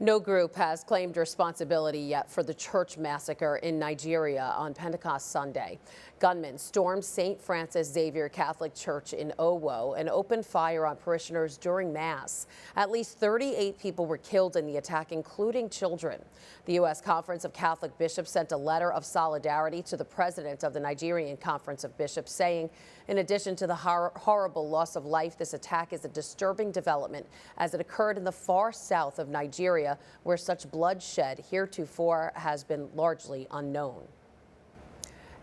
No group has claimed responsibility yet for the church massacre in Nigeria on Pentecost Sunday. Gunmen stormed St. Francis Xavier Catholic Church in Owo and opened fire on parishioners during Mass. At least 38 people were killed in the attack, including children. The U.S. Conference of Catholic Bishops sent a letter of solidarity to the president of the Nigerian Conference of Bishops, saying, in addition to the horrible loss of life, this attack is a disturbing development as it occurred in the far south of Nigeria, where such bloodshed heretofore has been largely unknown.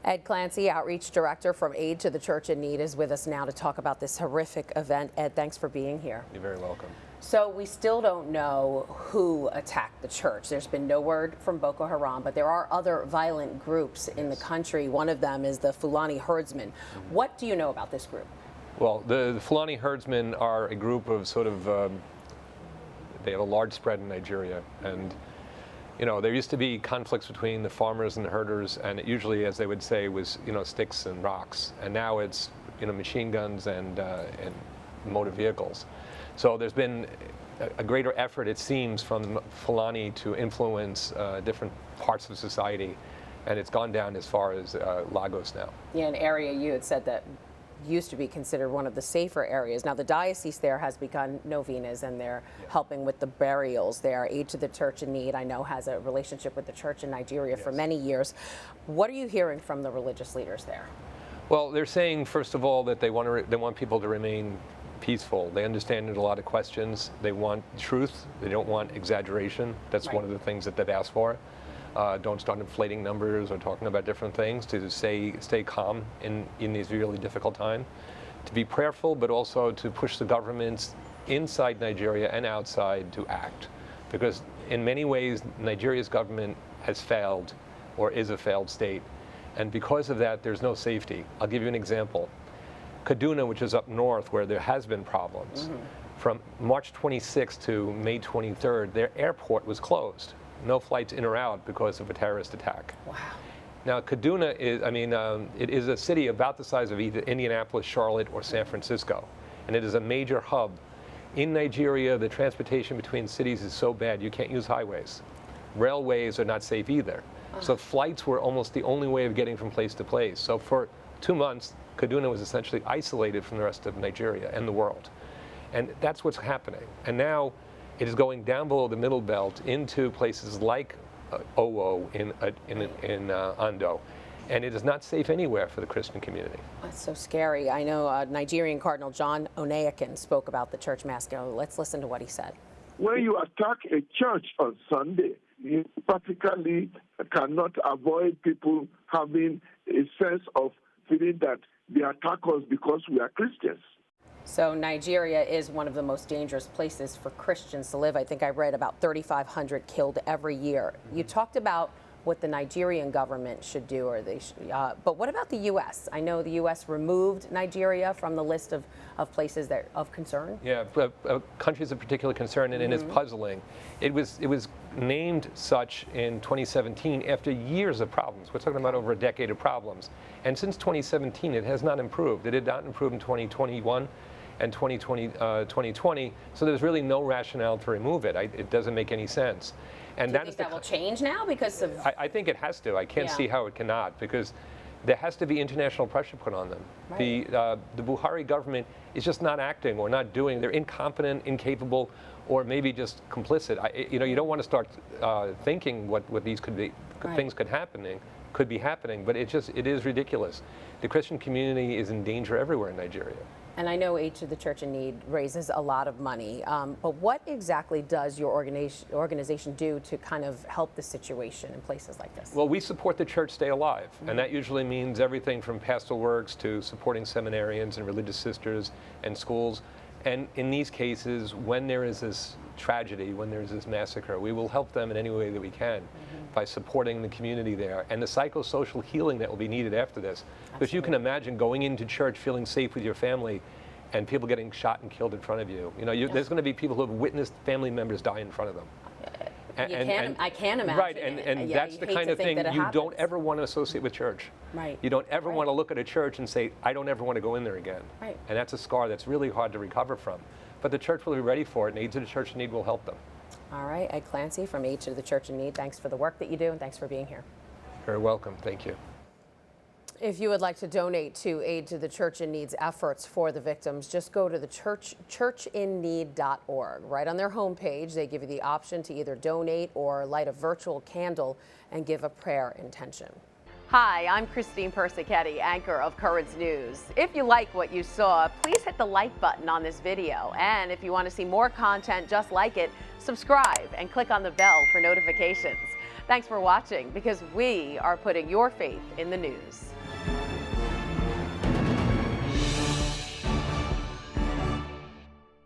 Ed Clancy, Outreach Director from Aid to the Church in Need, is with us now to talk about this horrific event. Ed, thanks for being here. You're very welcome. So we still don't know who attacked the church. There's been no word from Boko Haram, but there are other violent groups in the country. One of them is the Fulani Herdsmen. What do you know about this group? Well, the Fulani Herdsmen are a group of they have a large spread in Nigeria, and there used to be conflicts between the farmers and the herders, and it usually, as they would say, was sticks and rocks, and now it's machine guns and motor vehicles. So there's been a greater effort, it seems, from Fulani to influence different parts of society, and it's gone down as far as Lagos now. Yeah, an area you had said that used to be considered one of the safer areas. Now the diocese there has begun novenas, and they're helping with the burials there. Aid to the Church in Need, I know, has a relationship with the church in Nigeria for many years. What are you hearing from the religious leaders there? Well, they're saying, first of all, that they want people to remain peaceful. They understand there's a lot of questions. They want truth. They don't want exaggeration. That's one of the things that they've asked for. Don't start inflating numbers or talking about different things, to stay calm in these really difficult times, to be prayerful, but also to push the governments inside Nigeria and outside to act. Because in many ways, Nigeria's government has failed or is a failed state. And because of that, there's no safety. I'll give you an example. Kaduna, which is up north where there has been problems, from March 26th to May 23rd, their airport was closed. No flights in or out because of a terrorist attack. Wow. Now, Kaduna is, it is a city about the size of either Indianapolis, Charlotte, or San Francisco. And it is a major hub. In Nigeria, the transportation between cities is so bad, you can't use highways. Railways are not safe either. So flights were almost the only way of getting from place to place. So for 2 months, Kaduna was essentially isolated from the rest of Nigeria and the world. And that's what's happening. And now, it is going down below the middle belt into places like Owo in Ondo, and it is not safe anywhere for the Christian community. That's so scary. I know Nigerian Cardinal John Onayakin spoke about the church massacre. Let's listen to what he said. When you attack a church on Sunday, you practically cannot avoid people having a sense of feeling that they attack us because we are Christians. So Nigeria is one of the most dangerous places for Christians to live. I think I read about 3,500 killed every year. You talked about what the Nigerian government should do, or but what about the U.S.? I know the U.S. removed Nigeria from the list of places that of concern. Yeah, countries of particular concern, and it's puzzling. It was named such in 2017 after years of problems. We're talking about over a decade of problems, and since 2017, it has not improved. It did not improve in 2021. And 2020, so there's really no rationale to remove it. It doesn't make any sense. And do you think that will change now because of? I think it has to. I can't see how it cannot, because there has to be international pressure put on them. Right. The Buhari government is just not acting or not doing. They're incompetent, incapable, or maybe just complicit. You don't want to start thinking what these could be, things could be happening, but it is ridiculous. The Christian community is in danger everywhere in Nigeria. And I know Aid to the Church in Need raises a lot of money, but what exactly does your organization do to kind of help the situation in places like this? Well, we support the church stay alive, and that usually means everything from pastoral works to supporting seminarians and religious sisters and schools. And in these cases, when there is this tragedy, when there's this massacre, we will help them in any way that we can by supporting the community there and the psychosocial healing that will be needed after this. Because you can imagine going into church feeling safe with your family and people getting shot and killed in front of you. There's going to be people who have witnessed family members die in front of them. I can imagine. Right, and that's the kind of thing you don't ever want to associate with church. Right. You don't ever want to look at a church and say, I don't ever want to go in there again. Right. And that's a scar that's really hard to recover from. But the church will be ready for it, and Aid to the Church in Need will help them. All right, Ed Clancy from Aid to the Church in Need, thanks for the work that you do and thanks for being here. Very welcome. Thank you. If you would like to donate to Aid to the Church in Need's efforts for the victims, just go to the churchinneed.org. Right on their homepage, they give you the option to either donate or light a virtual candle and give a prayer intention. Hi, I'm Christine Persichetti, anchor of Currents News. If you like what you saw, please hit the like button on this video. And if you want to see more content just like it, subscribe and click on the bell for notifications. Thanks for watching, because we are putting your faith in the news.